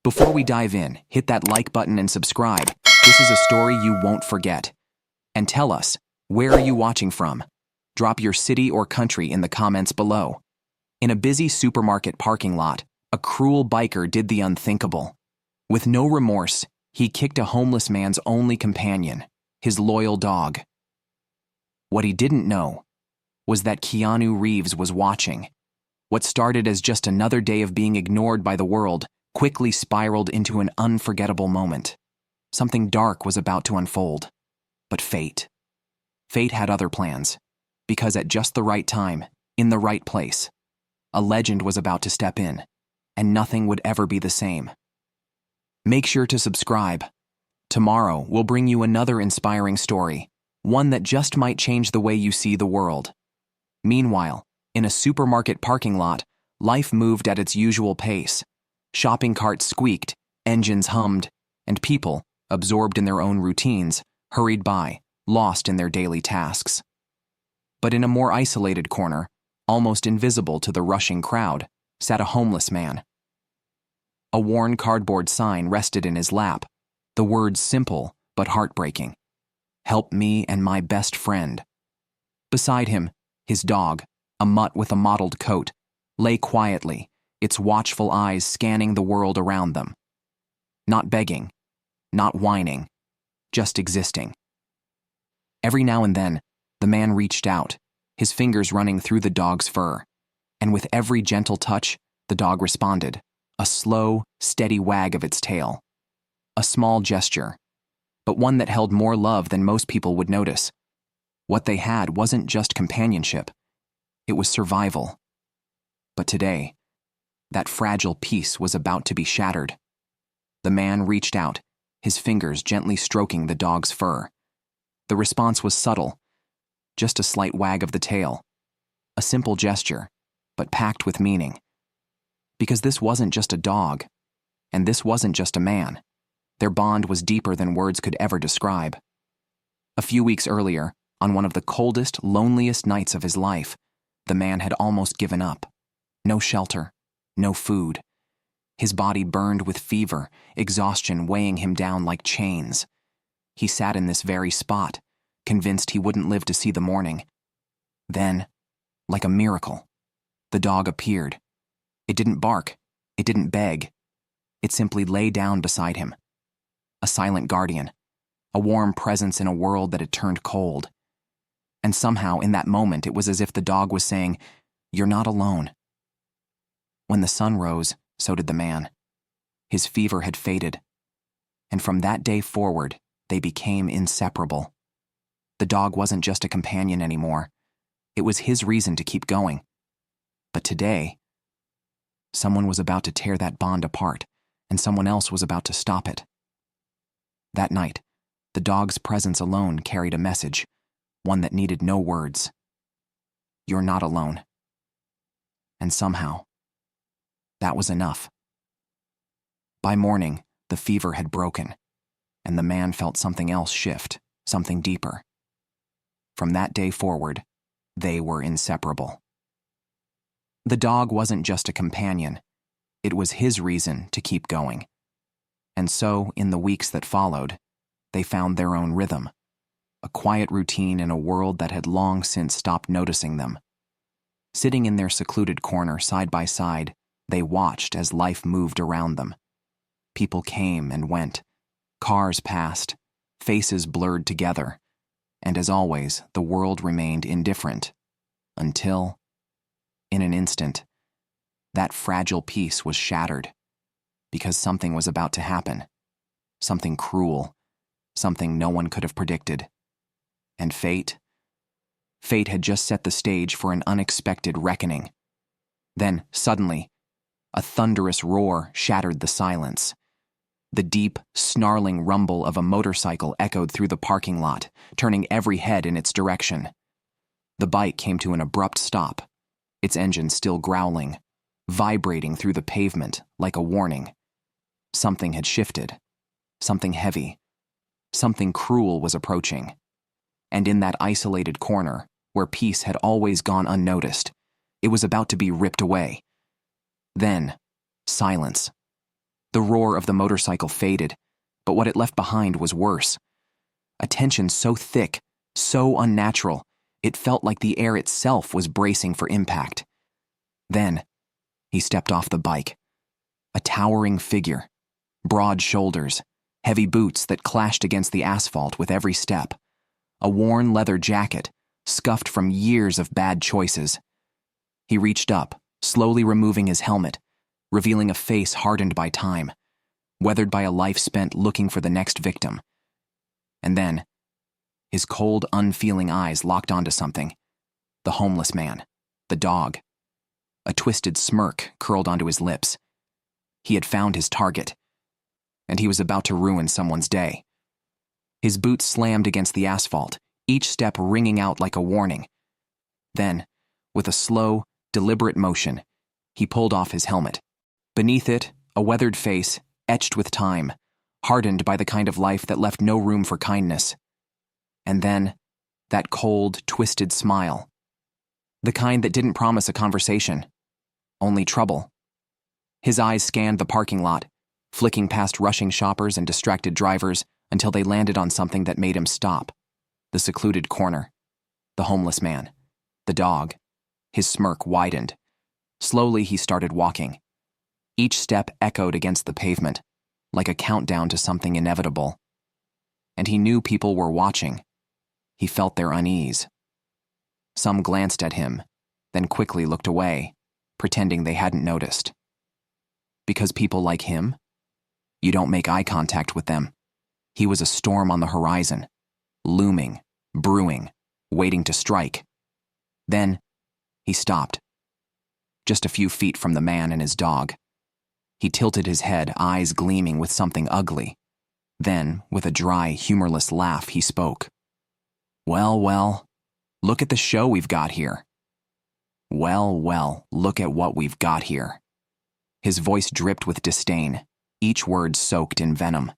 Before we dive in, hit that like button and subscribe. This is a story you won't forget. And tell us, where are you watching from? Drop your city or country in the comments below. In a busy supermarket parking lot, a cruel biker did the unthinkable. With no remorse, he kicked a homeless man's only companion, his loyal dog. What he didn't know was that Keanu Reeves was watching. What started as just another day of being ignored by the world quickly spiraled into an unforgettable moment. Something dark was about to unfold. But fate had other plans, because at just the right time, in the right place, a legend was about to step in, and nothing would ever be the same. Make sure to subscribe. Tomorrow, we'll bring you another inspiring story, one that just might change the way you see the world. Meanwhile, in a supermarket parking lot, life moved at its usual pace. Shopping carts squeaked, engines hummed, and people, absorbed in their own routines, hurried by, lost in their daily tasks. But in a more isolated corner, almost invisible to the rushing crowd, sat a homeless man. A worn cardboard sign rested in his lap, the words simple but heartbreaking. "Help me and my best friend." Beside him, his dog, a mutt with a mottled coat, lay quietly, its watchful eyes scanning the world around them. Not begging, not whining, just existing. Every now and then, the man reached out, his fingers running through the dog's fur, and with every gentle touch, the dog responded, a slow, steady wag of its tail. A small gesture, but one that held more love than most people would notice. What they had wasn't just companionship, it was survival. But today, that fragile peace was about to be shattered. The man reached out, his fingers gently stroking the dog's fur. The response was subtle, just a slight wag of the tail. A simple gesture, but packed with meaning. Because this wasn't just a dog, and this wasn't just a man. Their bond was deeper than words could ever describe. A few weeks earlier, on one of the coldest, loneliest nights of his life, the man had almost given up. No shelter, no food. His body burned with fever, exhaustion weighing him down like chains. He sat in this very spot, convinced he wouldn't live to see the morning. Then, like a miracle, the dog appeared. It didn't bark, it didn't beg. It simply lay down beside him. A silent guardian, a warm presence in a world that had turned cold. And somehow, in that moment, it was as if the dog was saying, "You're not alone." When the sun rose, so did the man. His fever had faded. And from that day forward, they became inseparable. The dog wasn't just a companion anymore. It was his reason to keep going. But today, someone was about to tear that bond apart, and someone else was about to stop it. That night, the dog's presence alone carried a message, one that needed no words. You're not alone. And somehow, that was enough. By morning, the fever had broken, and the man felt something else shift, something deeper. From that day forward, they were inseparable. The dog wasn't just a companion, it was his reason to keep going. And so, in the weeks that followed, they found their own rhythm, a quiet routine in a world that had long since stopped noticing them. Sitting in their secluded corner side by side, they watched as life moved around them. People came and went, cars passed, faces blurred together, and as always, the world remained indifferent, until, in an instant, that fragile peace was shattered, because something was about to happen, something cruel, something no one could have predicted. And fate had just set the stage for an unexpected reckoning. Then, suddenly, a thunderous roar shattered the silence. The deep, snarling rumble of a motorcycle echoed through the parking lot, turning every head in its direction. The bike came to an abrupt stop, its engine still growling, vibrating through the pavement like a warning. Something had shifted. Something heavy. Something cruel was approaching. And in that isolated corner, where peace had always gone unnoticed, it was about to be ripped away. Then, silence. The roar of the motorcycle faded, but what it left behind was worse. A tension so thick, so unnatural, it felt like the air itself was bracing for impact. Then, he stepped off the bike. A towering figure, broad shoulders, heavy boots that clashed against the asphalt with every step, a worn leather jacket, scuffed from years of bad choices. He reached up, slowly removing his helmet, revealing a face hardened by time, weathered by a life spent looking for the next victim. And then, his cold, unfeeling eyes locked onto something. The homeless man, the dog. A twisted smirk curled onto his lips. He had found his target, and he was about to ruin someone's day. His boots slammed against the asphalt, each step ringing out like a warning. Then, with a slow, deliberate motion, he pulled off his helmet. Beneath it, a weathered face, etched with time, hardened by the kind of life that left no room for kindness. And then, that cold, twisted smile. The kind that didn't promise a conversation, only trouble. His eyes scanned the parking lot, flicking past rushing shoppers and distracted drivers until they landed on something that made him stop. The secluded corner. The homeless man. The dog. His smirk widened. Slowly he started walking. Each step echoed against the pavement, like a countdown to something inevitable. And he knew people were watching. He felt their unease. Some glanced at him, then quickly looked away, pretending they hadn't noticed. Because people like him? You don't make eye contact with them. He was a storm on the horizon, looming, brewing, waiting to strike. Then, he stopped. Just a few feet from the man and his dog. He tilted his head, eyes gleaming with something ugly. Then, with a dry, humorless laugh, he spoke. Well, look at the show we've got here. Well, look at what we've got here. His voice dripped with disdain, each word soaked in venom.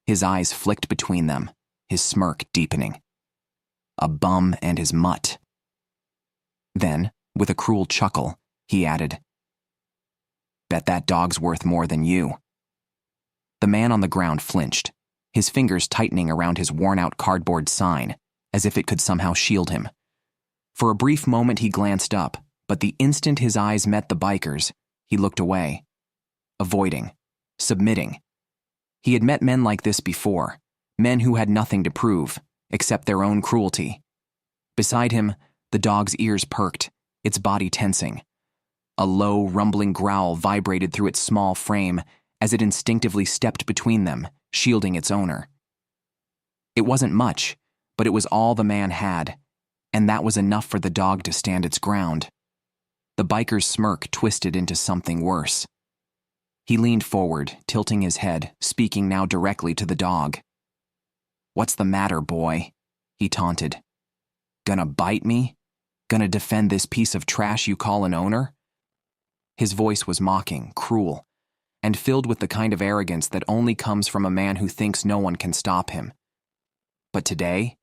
His eyes flicked between them, his smirk deepening. A bum and his mutt. Then, with a cruel chuckle, he added, Bet that dog's worth more than you. The man on the ground flinched, his fingers tightening around his worn-out cardboard sign, as if it could somehow shield him. For a brief moment he glanced up, but the instant his eyes met the biker's, he looked away, avoiding, submitting. He had met men like this before, men who had nothing to prove, except their own cruelty. Beside him, the dog's ears perked, its body tensing. A low, rumbling growl vibrated through its small frame as it instinctively stepped between them, shielding its owner. It wasn't much, but it was all the man had, and that was enough for the dog to stand its ground. The biker's smirk twisted into something worse. He leaned forward, tilting his head, speaking now directly to the dog. What's the matter, boy? He taunted. Gonna bite me? Gonna defend this piece of trash you call an owner? His voice was mocking, cruel, and filled with the kind of arrogance that only comes from a man who thinks no one can stop him. But today,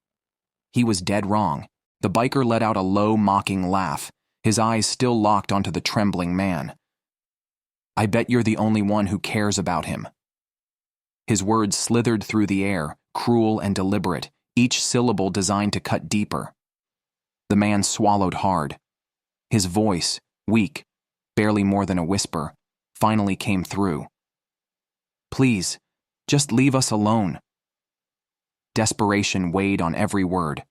he was dead wrong. The biker let out a low, mocking laugh, his eyes still locked onto the trembling man. I bet you're the only one who cares about him. His words slithered through the air, cruel and deliberate, each syllable designed to cut deeper. The man swallowed hard. His voice, weak, barely more than a whisper, finally came through. Please, just leave us alone. Desperation weighed on every word.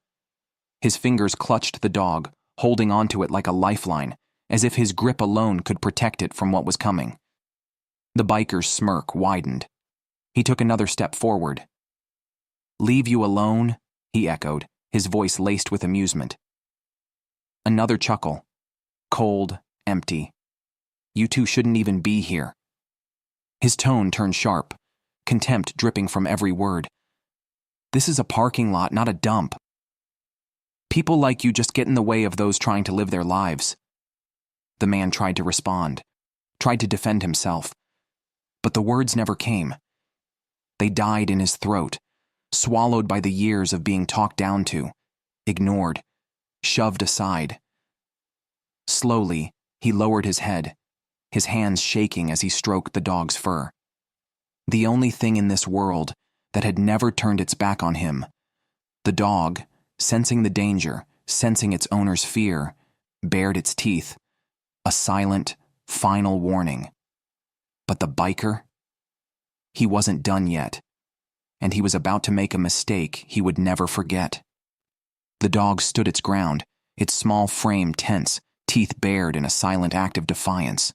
His fingers clutched the dog, holding onto it like a lifeline, as if his grip alone could protect it from what was coming. The biker's smirk widened. He took another step forward. Leave you alone? He echoed, his voice laced with amusement. Another chuckle. Cold, empty. You two shouldn't even be here. His tone turned sharp, contempt dripping from every word. This is a parking lot, not a dump. People like you just get in the way of those trying to live their lives. The man tried to respond, tried to defend himself, but the words never came. They died in his throat, swallowed by the years of being talked down to, ignored, shoved aside. Slowly, he lowered his head, his hands shaking as he stroked the dog's fur. The only thing in this world that had never turned its back on him. The dog, sensing the danger, sensing its owner's fear, bared its teeth. A silent, final warning. But the biker? He wasn't done yet, and he was about to make a mistake he would never forget. The dog stood its ground, its small frame tense, teeth bared in a silent act of defiance.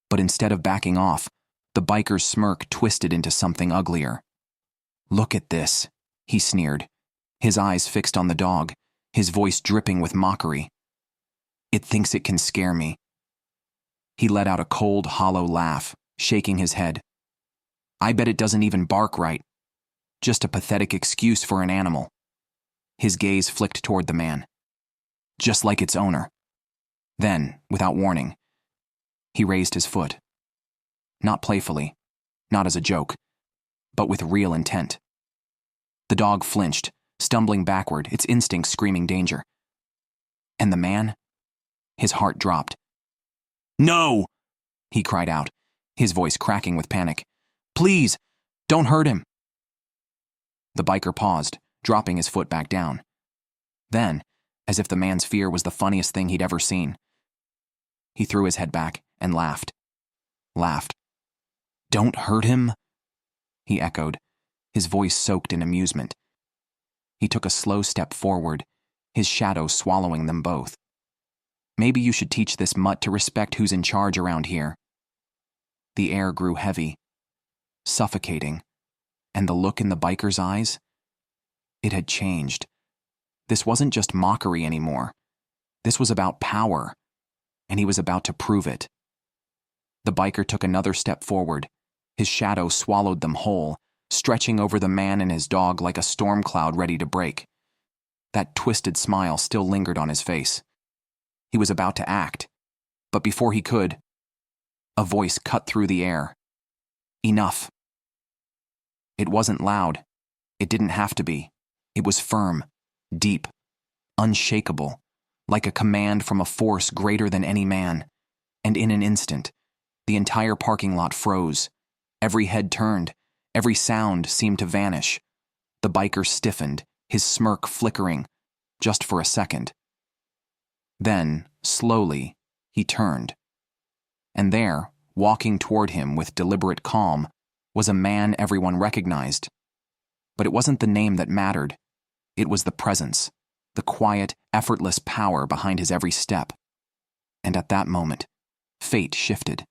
But instead of backing off, the biker's smirk twisted into something uglier. "Look at this," he sneered, his eyes fixed on the dog, his voice dripping with mockery. "It thinks it can scare me." He let out a cold, hollow laugh, shaking his head. "I bet it doesn't even bark right. Just a pathetic excuse for an animal." His gaze flicked toward the man. "Just like its owner." Then, without warning, he raised his foot. Not playfully, not as a joke, but with real intent. The dog flinched, stumbling backward, its instincts screaming danger. And the man? His heart dropped. "No!" he cried out, his voice cracking with panic. "Please, don't hurt him." The biker paused, dropping his foot back down. Then, as if the man's fear was the funniest thing he'd ever seen, he threw his head back and laughed. Laughed. "Don't hurt him?" he echoed, his voice soaked in amusement. He took a slow step forward, his shadow swallowing them both. "Maybe you should teach this mutt to respect who's in charge around here." The air grew heavy, suffocating, and the look in the biker's eyes? It had changed. This wasn't just mockery anymore. This was about power, and he was about to prove it. The biker took another step forward. His shadow swallowed them whole, stretching over the man and his dog like a storm cloud ready to break. That twisted smile still lingered on his face. He was about to act, but before he could, a voice cut through the air. "Enough." It wasn't loud. It didn't have to be. It was firm, deep, unshakable, like a command from a force greater than any man. And in an instant, the entire parking lot froze. Every head turned. Every sound seemed to vanish. The biker stiffened, his smirk flickering, just for a second. Then, slowly, he turned. And there, walking toward him with deliberate calm, was a man everyone recognized. But it wasn't the name that mattered. It was the presence, the quiet, effortless power behind his every step. And at that moment, fate shifted.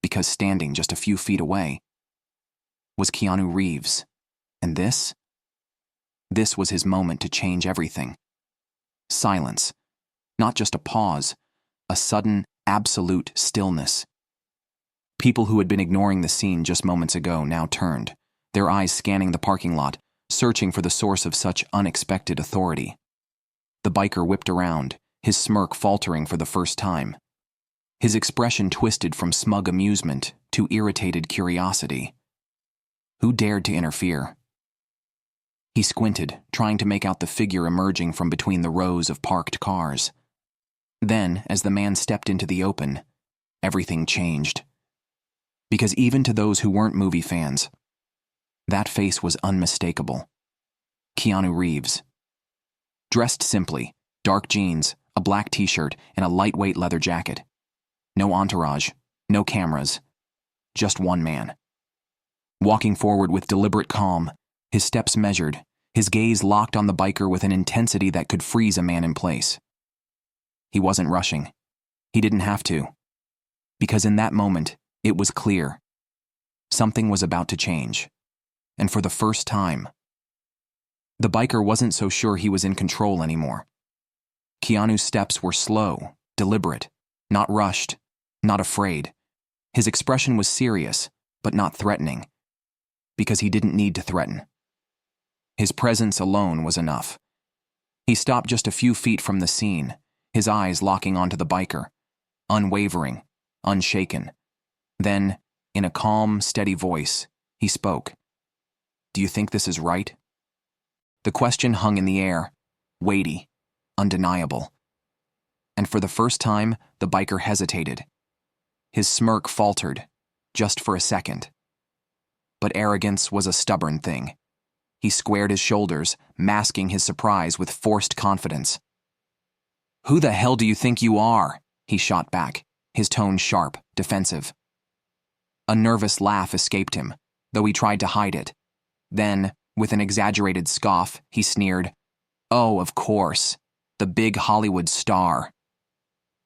Because standing just a few feet away was Keanu Reeves. And this was his moment to change everything. Silence. Not just a pause, a sudden, absolute stillness. People who had been ignoring the scene just moments ago now turned, their eyes scanning the parking lot, searching for the source of such unexpected authority. The biker whipped around, his smirk faltering for the first time. His expression twisted from smug amusement to irritated curiosity. Who dared to interfere? He squinted, trying to make out the figure emerging from between the rows of parked cars. Then, as the man stepped into the open, everything changed. Because even to those who weren't movie fans, that face was unmistakable. Keanu Reeves. Dressed simply, dark jeans, a black t-shirt, and a lightweight leather jacket. No entourage, no cameras, just one man. Walking forward with deliberate calm, his steps measured, his gaze locked on the biker with an intensity that could freeze a man in place. He wasn't rushing. He didn't have to. Because in that moment, it was clear. Something was about to change. And for the first time, the biker wasn't so sure he was in control anymore. Keanu's steps were slow, deliberate, not rushed, not afraid. His expression was serious, but not threatening. Because he didn't need to threaten. His presence alone was enough. He stopped just a few feet from the scene, his eyes locking onto the biker, unwavering, unshaken. Then, in a calm, steady voice, he spoke. "Do you think this is right?" The question hung in the air, weighty, undeniable. And for the first time, the biker hesitated. His smirk faltered, just for a second. But arrogance was a stubborn thing. He squared his shoulders, masking his surprise with forced confidence. "Who the hell do you think you are?" he shot back, his tone sharp, defensive. A nervous laugh escaped him, though he tried to hide it. Then, with an exaggerated scoff, he sneered, "Oh, of course, the big Hollywood star.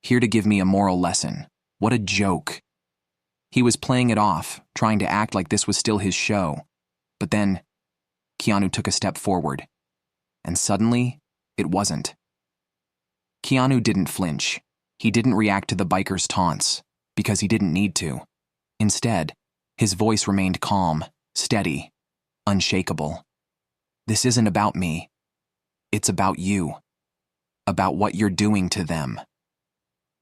Here to give me a moral lesson. What a joke." He was playing it off, trying to act like this was still his show. But then, Keanu took a step forward. And suddenly, it wasn't. Keanu didn't flinch. He didn't react to the biker's taunts, because he didn't need to. Instead, his voice remained calm, steady, unshakable. "This isn't about me. It's about you. About what you're doing to them."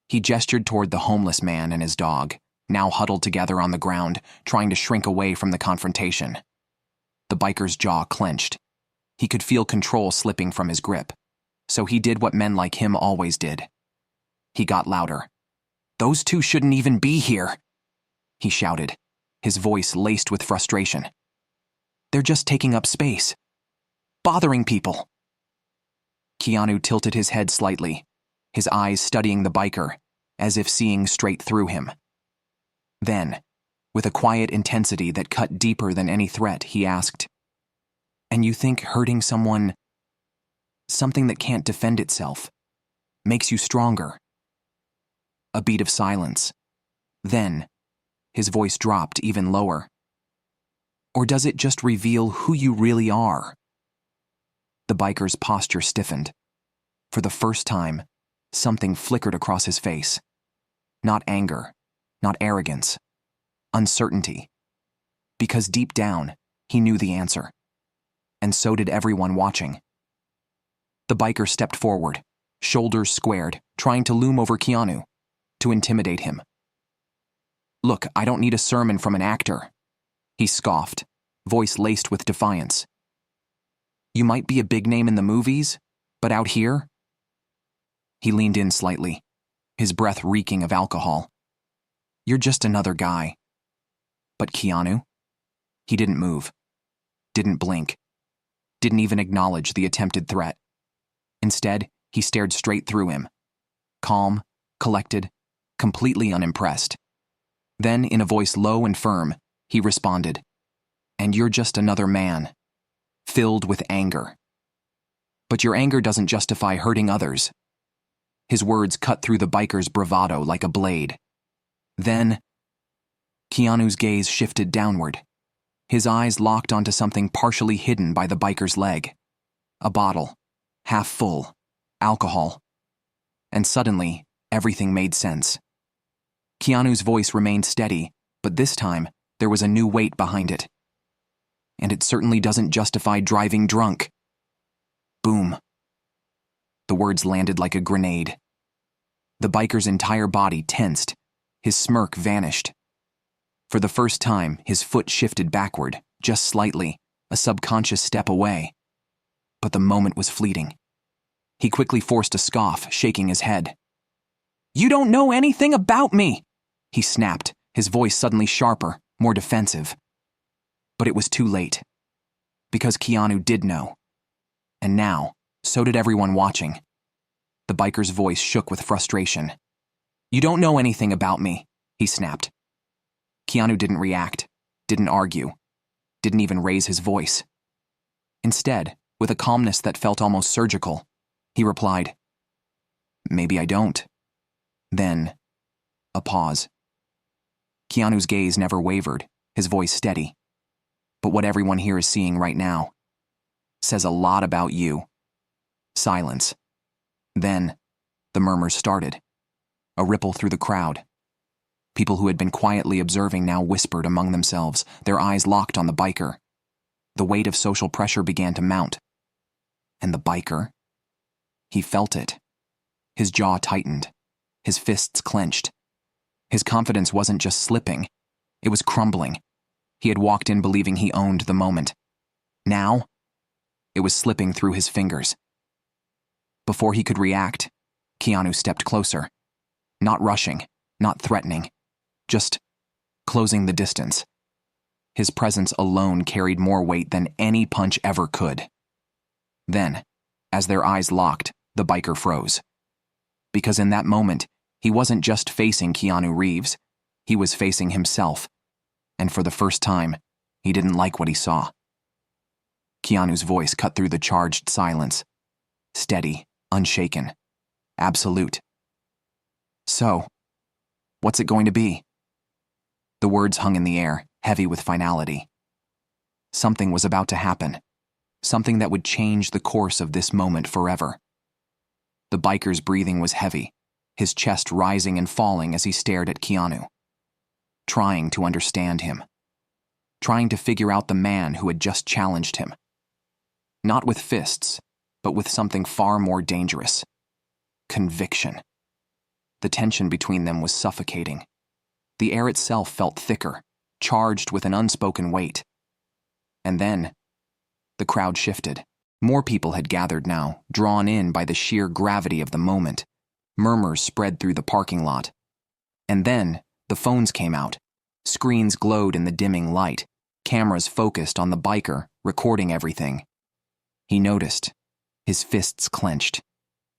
He gestured toward the homeless man and his dog, now huddled together on the ground, trying to shrink away from the confrontation. The biker's jaw clenched. He could feel control slipping from his grip, so he did what men like him always did. He got louder. "Those two shouldn't even be here," he shouted, his voice laced with frustration. "They're just taking up space, bothering people." Keanu tilted his head slightly, his eyes studying the biker, as if seeing straight through him. Then, with a quiet intensity that cut deeper than any threat, he asked, "And you think hurting someone, something that can't defend itself, makes you stronger?" A beat of silence. Then, his voice dropped even lower. "Or does it just reveal who you really are?" The biker's posture stiffened. For the first time, something flickered across his face. Not anger, not arrogance, uncertainty. Because deep down, he knew the answer. And so did everyone watching. The biker stepped forward, shoulders squared, trying to loom over Keanu, to intimidate him. "Look, I don't need a sermon from an actor," he scoffed, voice laced with defiance. "You might be a big name in the movies, but out here?" He leaned in slightly, his breath reeking of alcohol. "You're just another guy." But Keanu? He didn't move, didn't blink, didn't even acknowledge the attempted threat. Instead, he stared straight through him, calm, collected, completely unimpressed. Then, in a voice low and firm, he responded, "And you're just another man, filled with anger. But your anger doesn't justify hurting others." His words cut through the biker's bravado like a blade. Then, Keanu's gaze shifted downward. His eyes locked onto something partially hidden by the biker's leg. A bottle, half full, alcohol. And suddenly, everything made sense. Keanu's voice remained steady, but this time, there was a new weight behind it. "And it certainly doesn't justify driving drunk." Boom. The words landed like a grenade. The biker's entire body tensed. His smirk vanished. For the first time, his foot shifted backward, just slightly, a subconscious step away. But the moment was fleeting. He quickly forced a scoff, shaking his head. "You don't know anything about me!" he snapped, his voice suddenly sharper, more defensive. But it was too late. Because Keanu did know. And now, so did everyone watching. The biker's voice shook with frustration. "You don't know anything about me," he snapped. Keanu didn't react, didn't argue, didn't even raise his voice. Instead, with a calmness that felt almost surgical, he replied, "Maybe I don't." Then, a pause. Keanu's gaze never wavered, his voice steady. "But what everyone here is seeing right now says a lot about you." Silence. Then, the murmurs started. A ripple through the crowd. People who had been quietly observing now whispered among themselves, their eyes locked on the biker. The weight of social pressure began to mount. And the biker? He felt it. His jaw tightened, his fists clenched. His confidence wasn't just slipping, it was crumbling. He had walked in believing he owned the moment. Now, it was slipping through his fingers. Before he could react, Keanu stepped closer. Not rushing, not threatening, just closing the distance. His presence alone carried more weight than any punch ever could. Then, as their eyes locked, the biker froze. Because in that moment, he wasn't just facing Keanu Reeves, he was facing himself. And for the first time, he didn't like what he saw. Keanu's voice cut through the charged silence. Steady, unshaken, absolute. So, what's it going to be? The words hung in the air, heavy with finality. Something was about to happen. Something that would change the course of this moment forever. The biker's breathing was heavy, his chest rising and falling as he stared at Keanu. Trying to understand him. Trying to figure out the man who had just challenged him. Not with fists, but with something far more dangerous. Conviction. The tension between them was suffocating. The air itself felt thicker, charged with an unspoken weight. And then, the crowd shifted. More people had gathered now, drawn in by the sheer gravity of the moment. Murmurs spread through the parking lot. And then, the phones came out. Screens glowed in the dimming light. Cameras focused on the biker, recording everything. He noticed. His fists clenched.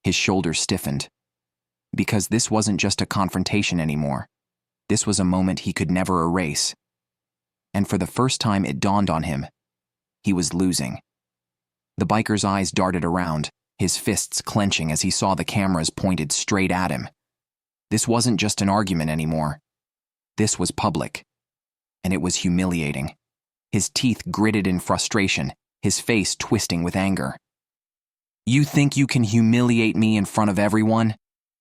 His shoulders stiffened. Because this wasn't just a confrontation anymore. This was a moment he could never erase. And for the first time it dawned on him. He was losing. The biker's eyes darted around, his fists clenching as he saw the cameras pointed straight at him. This wasn't just an argument anymore. This was public. And it was humiliating. His teeth gritted in frustration, his face twisting with anger. "You think you can humiliate me in front of everyone?"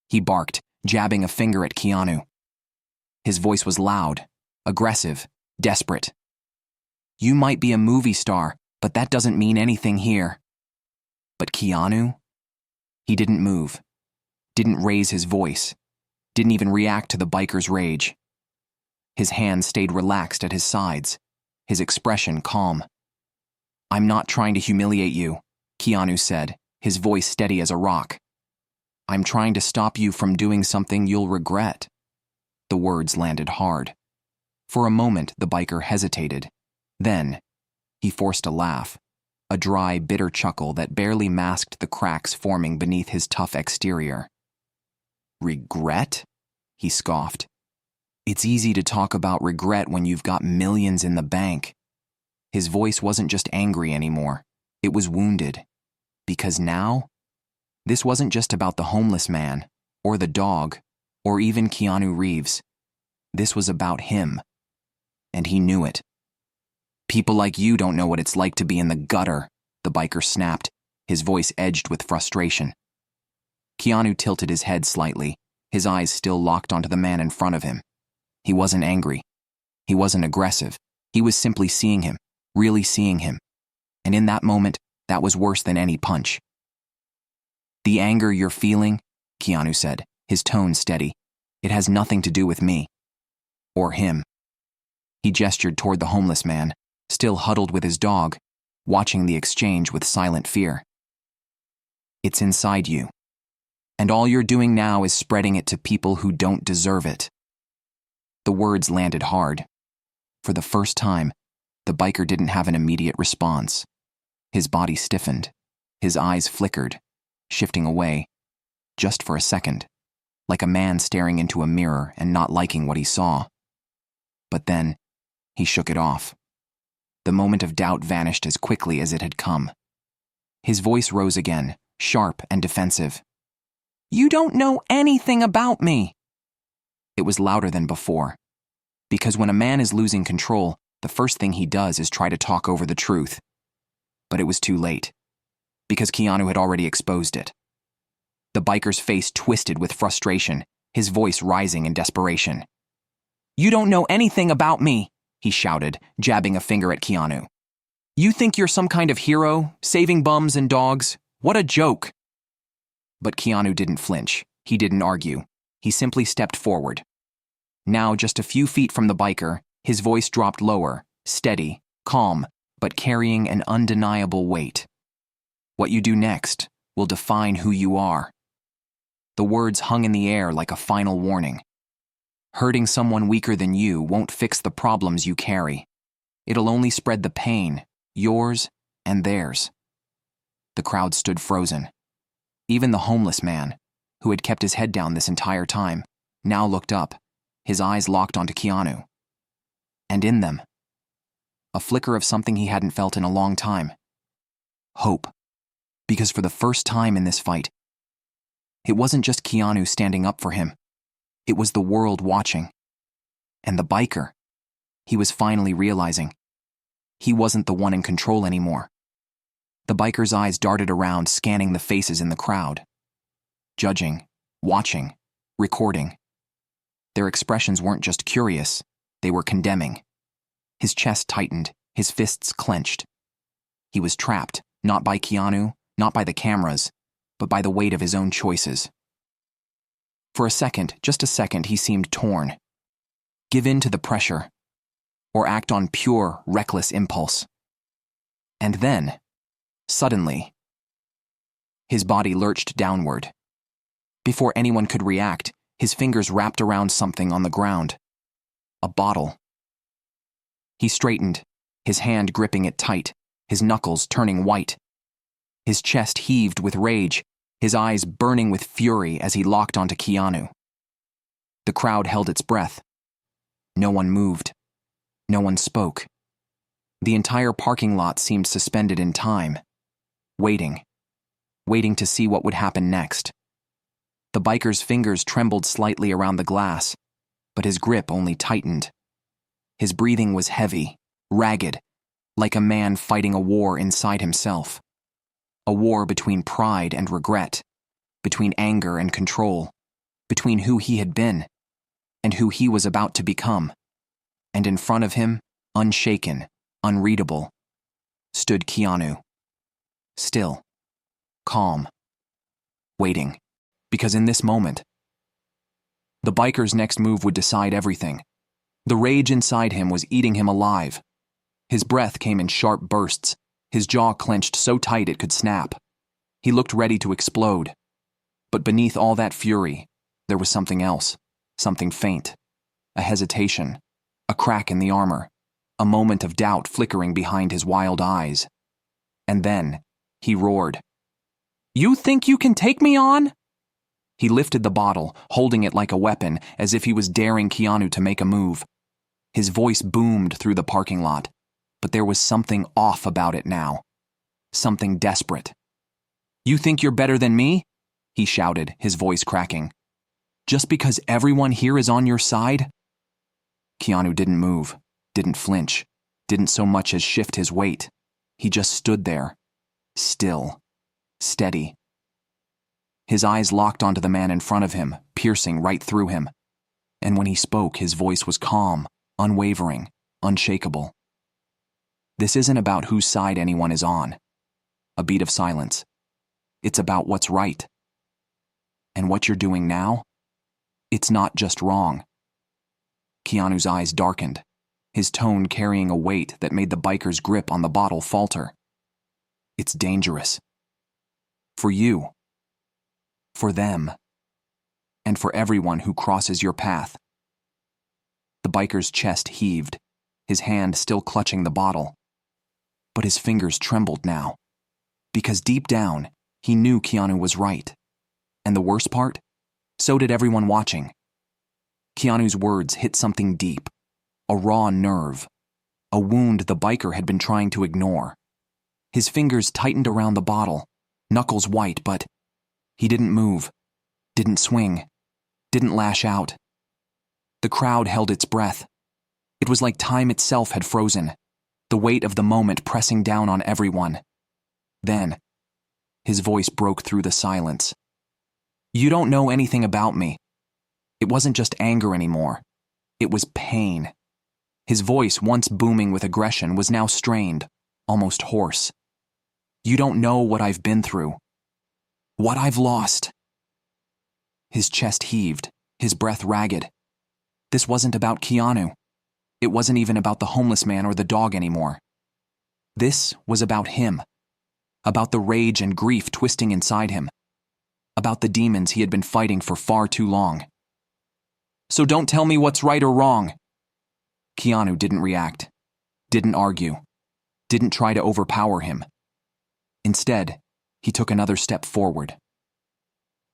he barked, jabbing a finger at Keanu. His voice was loud, aggressive, desperate. "You might be a movie star, but that doesn't mean anything here." But Keanu? He didn't move, didn't raise his voice, didn't even react to the biker's rage. His hands stayed relaxed at his sides, his expression calm. "I'm not trying to humiliate you," Keanu said, his voice steady as a rock. "I'm trying to stop you from doing something you'll regret." The words landed hard. For a moment, the biker hesitated. Then, he forced a laugh, a dry, bitter chuckle that barely masked the cracks forming beneath his tough exterior. "Regret?" he scoffed. "It's easy to talk about regret when you've got millions in the bank." His voice wasn't just angry anymore. It was wounded. Because now, this wasn't just about the homeless man, or the dog, or even Keanu Reeves. This was about him. And he knew it. "People like you don't know what it's like to be in the gutter," the biker snapped, his voice edged with frustration. Keanu tilted his head slightly, his eyes still locked onto the man in front of him. He wasn't angry. He wasn't aggressive. He was simply seeing him, really seeing him. And in that moment, that was worse than any punch. "The anger you're feeling," Keanu said, his tone steady, "it has nothing to do with me. Or him." He gestured toward the homeless man, still huddled with his dog, watching the exchange with silent fear. "It's inside you. And all you're doing now is spreading it to people who don't deserve it." The words landed hard. For the first time, the biker didn't have an immediate response. His body stiffened. His eyes flickered, shifting away, just for a second, like a man staring into a mirror and not liking what he saw. But then, he shook it off. The moment of doubt vanished as quickly as it had come. His voice rose again, sharp and defensive. "You don't know anything about me." It was louder than before. Because when a man is losing control, the first thing he does is try to talk over the truth. But it was too late. Because Keanu had already exposed it. The biker's face twisted with frustration, his voice rising in desperation. "You don't know anything about me," he shouted, jabbing a finger at Keanu. "You think you're some kind of hero, saving bums and dogs? What a joke." But Keanu didn't flinch. He didn't argue. He simply stepped forward. Now, just a few feet from the biker, his voice dropped lower, steady, calm, but carrying an undeniable weight. "What you do next will define who you are." The words hung in the air like a final warning. Hurting someone weaker than you won't fix the problems you carry. It'll only spread the pain, yours and theirs. The crowd stood frozen. Even the homeless man, who had kept his head down this entire time, now looked up, his eyes locked onto Keanu. And in them, a flicker of something he hadn't felt in a long time. Hope. Because for the first time in this fight, it wasn't just Keanu standing up for him. It was the world watching. And the biker, he was finally realizing, he wasn't the one in control anymore. The biker's eyes darted around, scanning the faces in the crowd. Judging, watching, recording. Their expressions weren't just curious, they were condemning. His chest tightened, his fists clenched. He was trapped, not by Keanu, not by the cameras, but by the weight of his own choices. For a second, just a second, he seemed torn. Give in to the pressure, or act on pure, reckless impulse. And then, suddenly, his body lurched downward. Before anyone could react, his fingers wrapped around something on the ground. A bottle. He straightened, his hand gripping it tight, his knuckles turning white. His chest heaved with rage, his eyes burning with fury as he locked onto Keanu. The crowd held its breath. No one moved. No one spoke. The entire parking lot seemed suspended in time, waiting to see what would happen next. The biker's fingers trembled slightly around the glass, but his grip only tightened. His breathing was heavy, ragged, like a man fighting a war inside himself. A war between pride and regret, between anger and control, between who he had been and who he was about to become. And in front of him, unshaken, unreadable, stood Keanu. Still, calm, waiting, because in this moment, the biker's next move would decide everything. The rage inside him was eating him alive. His breath came in sharp bursts, his jaw clenched so tight it could snap. He looked ready to explode. But beneath all that fury, there was something else, something faint, a hesitation, a crack in the armor, a moment of doubt flickering behind his wild eyes. And then, he roared. "You think you can take me on?" He lifted the bottle, holding it like a weapon, as if he was daring Keanu to make a move. His voice boomed through the parking lot, but there was something off about it now. Something desperate. "You think you're better than me?" he shouted, his voice cracking. "Just because everyone here is on your side?" Keanu didn't move, didn't flinch, didn't so much as shift his weight. He just stood there, still, steady. His eyes locked onto the man in front of him, piercing right through him. And when he spoke, his voice was calm, unwavering, unshakable. "This isn't about whose side anyone is on." A beat of silence. "It's about what's right. And what you're doing now? It's not just wrong." Keanu's eyes darkened, his tone carrying a weight that made the biker's grip on the bottle falter. "It's dangerous. For you. For them. And for everyone who crosses your path." The biker's chest heaved, his hand still clutching the bottle. But his fingers trembled now, because deep down, he knew Keanu was right. And the worst part? So did everyone watching. Keanu's words hit something deep, a raw nerve, a wound the biker had been trying to ignore. His fingers tightened around the bottle, knuckles white, but he didn't move, didn't swing, didn't lash out. The crowd held its breath. It was like time itself had frozen, the weight of the moment pressing down on everyone. Then, his voice broke through the silence. "You don't know anything about me." It wasn't just anger anymore. It was pain. His voice, once booming with aggression, was now strained, almost hoarse. "You don't know what I've been through. What I've lost." His chest heaved, his breath ragged. This wasn't about Keanu. It wasn't even about the homeless man or the dog anymore. This was about him. About the rage and grief twisting inside him. About the demons he had been fighting for far too long. "So don't tell me what's right or wrong." Keanu didn't react. didn't argue, didn't try to overpower him. Instead, he took another step forward.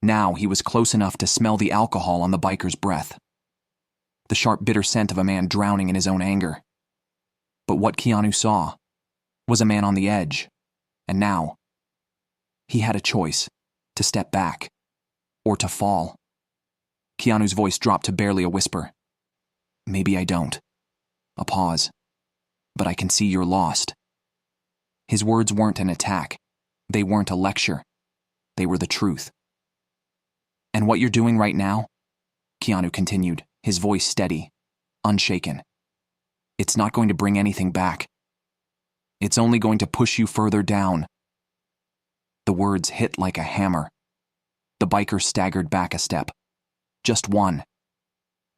Now he was close enough to smell the alcohol on the biker's breath. The sharp, bitter scent of a man drowning in his own anger. But what Keanu saw was a man on the edge, and now he had a choice: to step back or to fall. Keanu's voice dropped to barely a whisper. Maybe I don't. A pause. But I can see you're lost. His words weren't an attack. They weren't a lecture. They were the truth. And what you're doing right now, Keanu continued, his voice steady, unshaken, it's not going to bring anything back. It's only going to push you further down. The words hit like a hammer. The biker staggered back a step. Just one.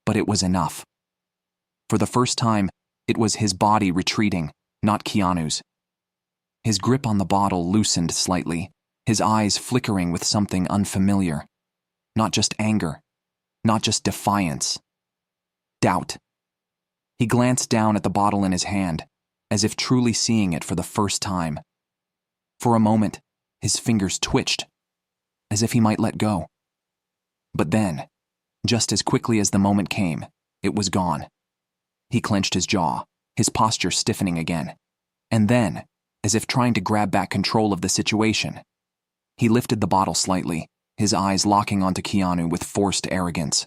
But it was enough. For the first time, it was his body retreating, not Keanu's. His grip on the bottle loosened slightly, his eyes flickering with something unfamiliar. Not just anger, not just defiance. Doubt. He glanced down at the bottle in his hand, as if truly seeing it for the first time. For a moment, his fingers twitched, as if he might let go. But then, just as quickly as the moment came, it was gone. He clenched his jaw, his posture stiffening again. And then, as if trying to grab back control of the situation, he lifted the bottle slightly, his eyes locking onto Keanu with forced arrogance.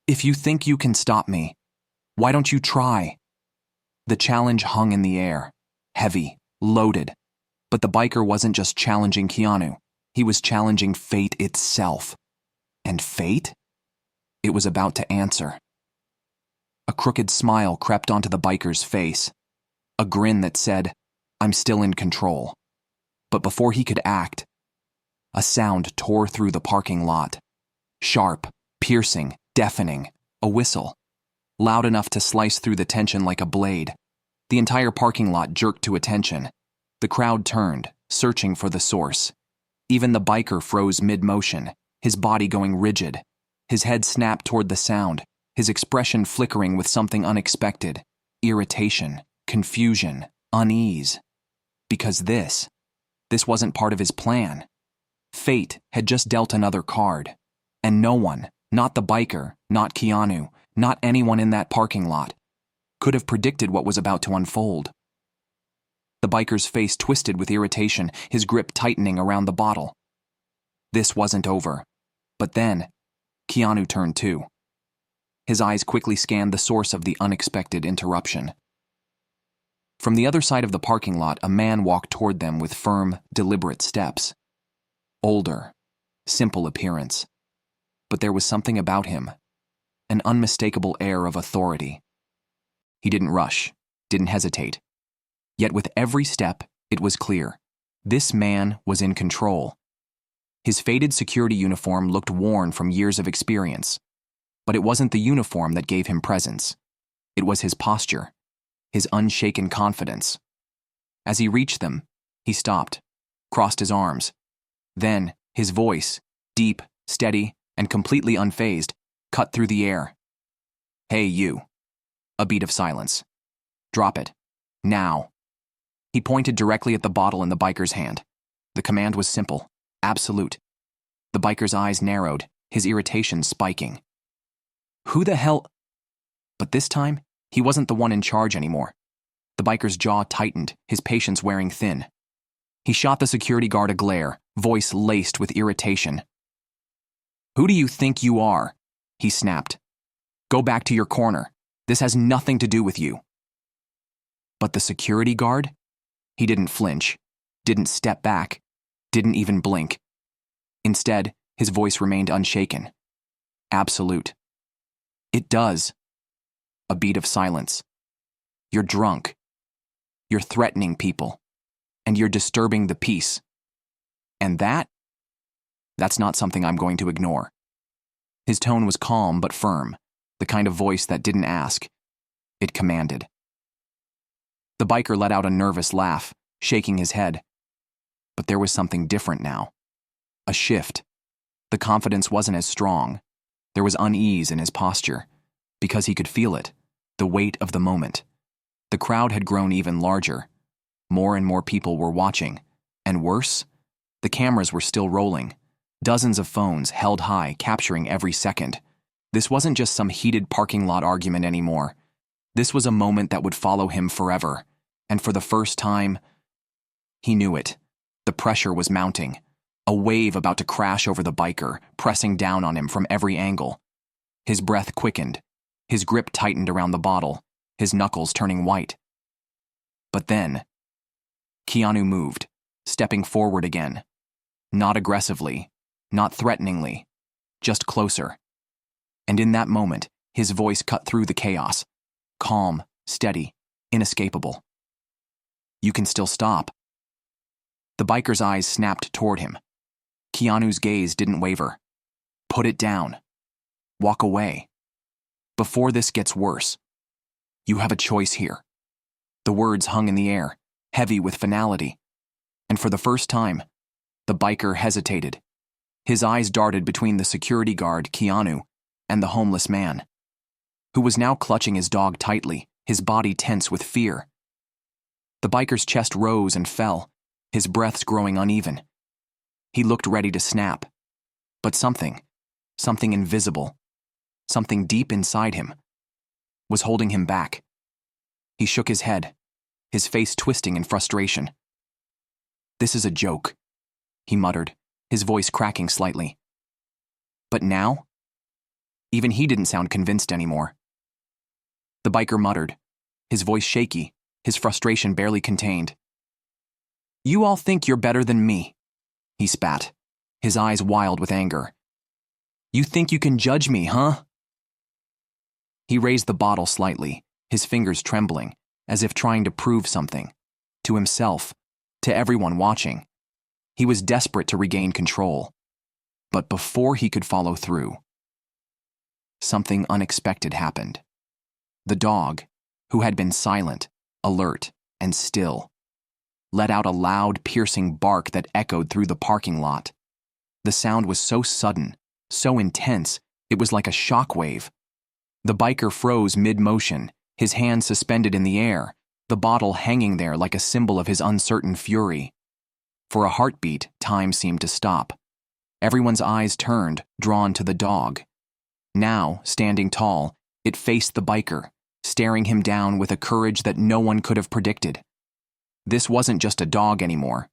If you think you can stop me, why don't you try? The challenge hung in the air, heavy, loaded. But the biker wasn't just challenging Keanu, he was challenging fate itself. And fate? It was about to answer. A crooked smile crept onto the biker's face, a grin that said, I'm still in control. But before he could act, a sound tore through the parking lot. Sharp, piercing, deafening, a whistle. Loud enough to slice through the tension like a blade. The entire parking lot jerked to attention. The crowd turned, searching for the source. Even the biker froze mid-motion, his body going rigid. His head snapped toward the sound, his expression flickering with something unexpected. Irritation, confusion, unease. Because this wasn't part of his plan. Fate had just dealt another card. And no one, not the biker, not Keanu, not anyone in that parking lot, could have predicted what was about to unfold. The biker's face twisted with irritation, his grip tightening around the bottle. This wasn't over. But then, Keanu turned too. His eyes quickly scanned the source of the unexpected interruption. From the other side of the parking lot, a man walked toward them with firm, deliberate steps. Older, simple appearance. But there was something about him, an unmistakable air of authority. He didn't rush, didn't hesitate. Yet with every step, it was clear. This man was in control. His faded security uniform looked worn from years of experience. But it wasn't the uniform that gave him presence. It was his posture, his unshaken confidence. As he reached them, he stopped, crossed his arms. Then, his voice, deep, steady, and completely unfazed, cut through the air. Hey, you. A beat of silence. Drop it. Now. He pointed directly at the bottle in the biker's hand. The command was simple, absolute. The biker's eyes narrowed, his irritation spiking. Who the hell? But this time, he wasn't the one in charge anymore. The biker's jaw tightened, his patience wearing thin. He shot the security guard a glare, voice laced with irritation. Who do you think you are? He snapped. Go back to your corner. This has nothing to do with you. But the security guard? He didn't flinch, didn't step back, didn't even blink. Instead, his voice remained unshaken. Absolute. It does. A beat of silence. You're drunk. You're threatening people. And you're disturbing the peace. And that's not something I'm going to ignore. His tone was calm but firm, the kind of voice that didn't ask. It commanded. The biker let out a nervous laugh, shaking his head. But there was something different now. A shift. The confidence wasn't as strong. There was unease in his posture, because he could feel it, the weight of the moment. The crowd had grown even larger. More and more people were watching. And worse, the cameras were still rolling. Dozens of phones held high, capturing every second. This wasn't just some heated parking lot argument anymore. This was a moment that would follow him forever. And for the first time, he knew it. The pressure was mounting. A wave about to crash over the biker, pressing down on him from every angle. His breath quickened. His grip tightened around the bottle, his knuckles turning white. But then, Keanu moved, stepping forward again. Not aggressively, not threateningly, just closer. And in that moment, his voice cut through the chaos. Calm, steady, inescapable. "You can still stop." The biker's eyes snapped toward him. Keanu's gaze didn't waver. "Put it down. Walk away. Before this gets worse. You have a choice here." The words hung in the air, heavy with finality. And for the first time, the biker hesitated. His eyes darted between the security guard, Keanu, and the homeless man, who was now clutching his dog tightly, his body tense with fear. The biker's chest rose and fell, his breaths growing uneven. He looked ready to snap. But something invisible, something deep inside him, was holding him back. He shook his head, his face twisting in frustration. "This is a joke," he muttered, his voice cracking slightly. But now? Even he didn't sound convinced anymore. The biker muttered, his voice shaky, his frustration barely contained. "You all think you're better than me," he spat, his eyes wild with anger. "You think you can judge me, huh?" He raised the bottle slightly, his fingers trembling, as if trying to prove something. To himself, to everyone watching. He was desperate to regain control. But before he could follow through, something unexpected happened. The dog, who had been silent, alert, and still, let out a loud, piercing bark that echoed through the parking lot. The sound was so sudden, so intense, it was like a shockwave. The biker froze mid-motion, his hand suspended in the air, the bottle hanging there like a symbol of his uncertain fury. For a heartbeat, time seemed to stop. Everyone's eyes turned, drawn to the dog. Now, standing tall, it faced the biker, staring him down with a courage that no one could have predicted. This wasn't just a dog anymore.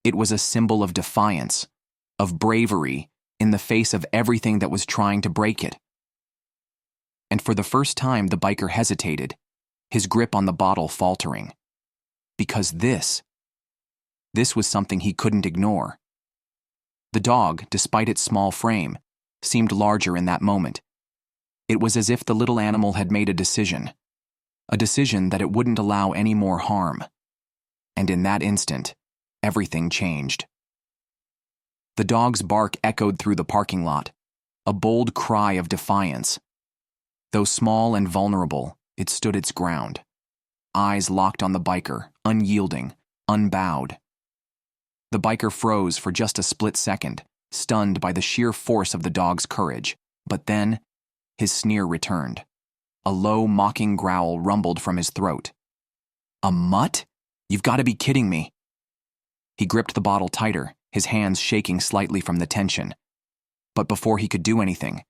It was a symbol of defiance, of bravery, in the face of everything that was trying to break it. And for the first time, the biker hesitated, his grip on the bottle faltering. Because this was something he couldn't ignore. The dog, despite its small frame, seemed larger in that moment. It was as if the little animal had made a decision that it wouldn't allow any more harm. And in that instant, everything changed. The dog's bark echoed through the parking lot, a bold cry of defiance. Though small and vulnerable, it stood its ground. Eyes locked on the biker, unyielding, unbowed. The biker froze for just a split second, stunned by the sheer force of the dog's courage. But then, his sneer returned. A low, mocking growl rumbled from his throat. "A mutt? You've got to be kidding me." He gripped the bottle tighter, his hands shaking slightly from the tension. But before he could do anything,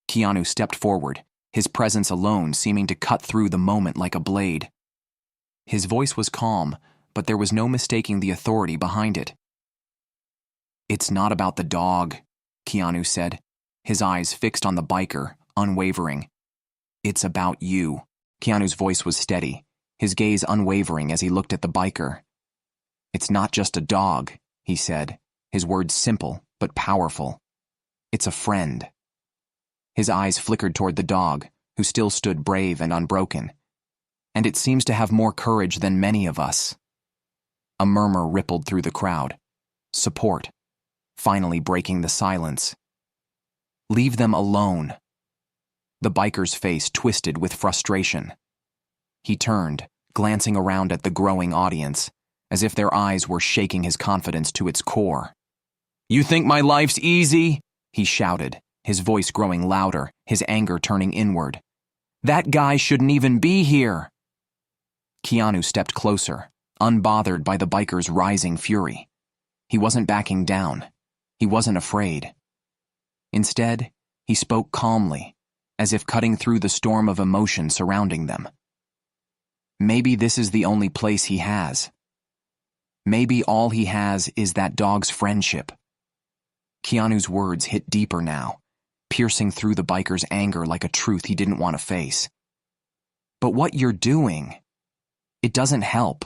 Keanu stepped forward, his presence alone seeming to cut through the moment like a blade. His voice was calm, but there was no mistaking the authority behind it. "It's not about the dog," Keanu said, his eyes fixed on the biker, unwavering. "It's about you." Keanu's voice was steady, his gaze unwavering as he looked at the biker. "It's not just a dog," he said, his words simple but powerful. "It's a friend." His eyes flickered toward the dog, who still stood brave and unbroken. "And it seems to have more courage than many of us." A murmur rippled through the crowd. Support, finally breaking the silence. "Leave them alone." The biker's face twisted with frustration. He turned, glancing around at the growing audience, as if their eyes were shaking his confidence to its core. "You think my life's easy?" he shouted, his voice growing louder, his anger turning inward. "That guy shouldn't even be here." Keanu stepped closer, unbothered by the biker's rising fury. He wasn't backing down. He wasn't afraid. Instead, he spoke calmly, as if cutting through the storm of emotion surrounding them. Maybe this is the only place he has. Maybe all he has is that dog's friendship. Keanu's words hit deeper now, piercing through the biker's anger like a truth he didn't want to face. But what you're doing, it doesn't help.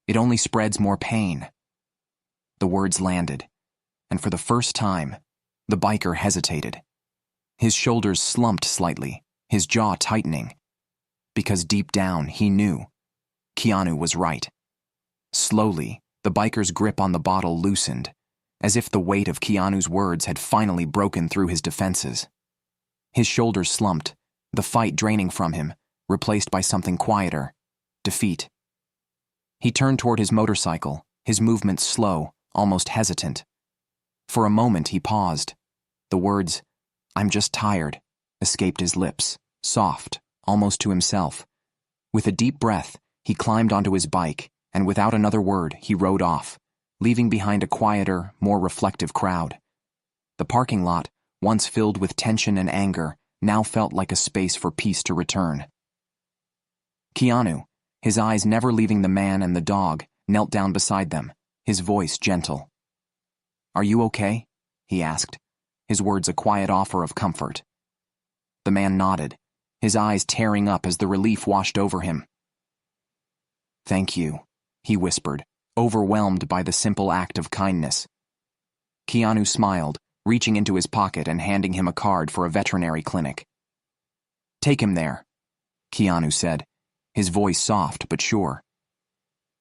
It only spreads more pain. The words landed, and for the first time, the biker hesitated. His shoulders slumped slightly, his jaw tightening, because deep down he knew Keanu was right. Slowly, the biker's grip on the bottle loosened, as if the weight of Keanu's words had finally broken through his defenses. His shoulders slumped, the fight draining from him, replaced by something quieter: defeat. He turned toward his motorcycle, his movements slow, almost hesitant. For a moment he paused. The words, "I'm just tired," escaped his lips, soft, almost to himself. With a deep breath, he climbed onto his bike, and without another word, he rode off, leaving behind a quieter, more reflective crowd. The parking lot, once filled with tension and anger, now felt like a space for peace to return. Keanu, his eyes never leaving the man and the dog, knelt down beside them, his voice gentle. "Are you okay?" he asked, his words a quiet offer of comfort. The man nodded, his eyes tearing up as the relief washed over him. "Thank you," he whispered, overwhelmed by the simple act of kindness. Keanu smiled, reaching into his pocket and handing him a card for a veterinary clinic. "Take him there," Keanu said, his voice soft but sure.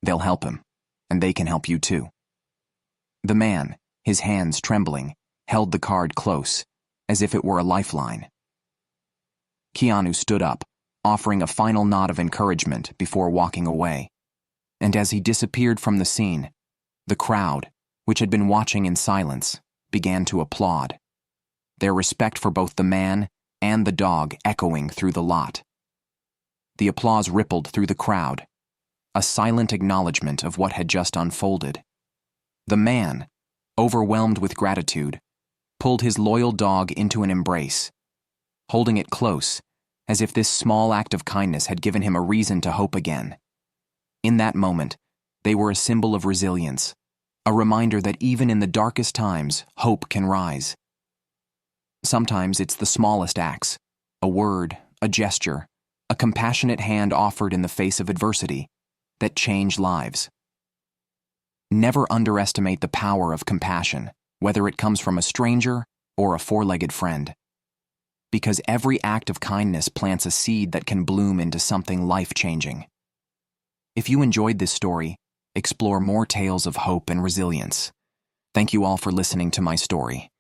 "They'll help him, and they can help you too." The man, his hands trembling, held the card close, as if it were a lifeline. Keanu stood up, offering a final nod of encouragement before walking away. And as he disappeared from the scene, the crowd, which had been watching in silence, began to applaud, their respect for both the man and the dog echoing through the lot. The applause rippled through the crowd, a silent acknowledgement of what had just unfolded. The man, overwhelmed with gratitude, pulled his loyal dog into an embrace, holding it close, as if this small act of kindness had given him a reason to hope again. In that moment, they were a symbol of resilience, a reminder that even in the darkest times, hope can rise. Sometimes it's the smallest acts, a word, a gesture, a compassionate hand offered in the face of adversity, that change lives. Never underestimate the power of compassion, whether it comes from a stranger or a four-legged friend. Because every act of kindness plants a seed that can bloom into something life-changing. If you enjoyed this story, explore more tales of hope and resilience. Thank you all for listening to my story.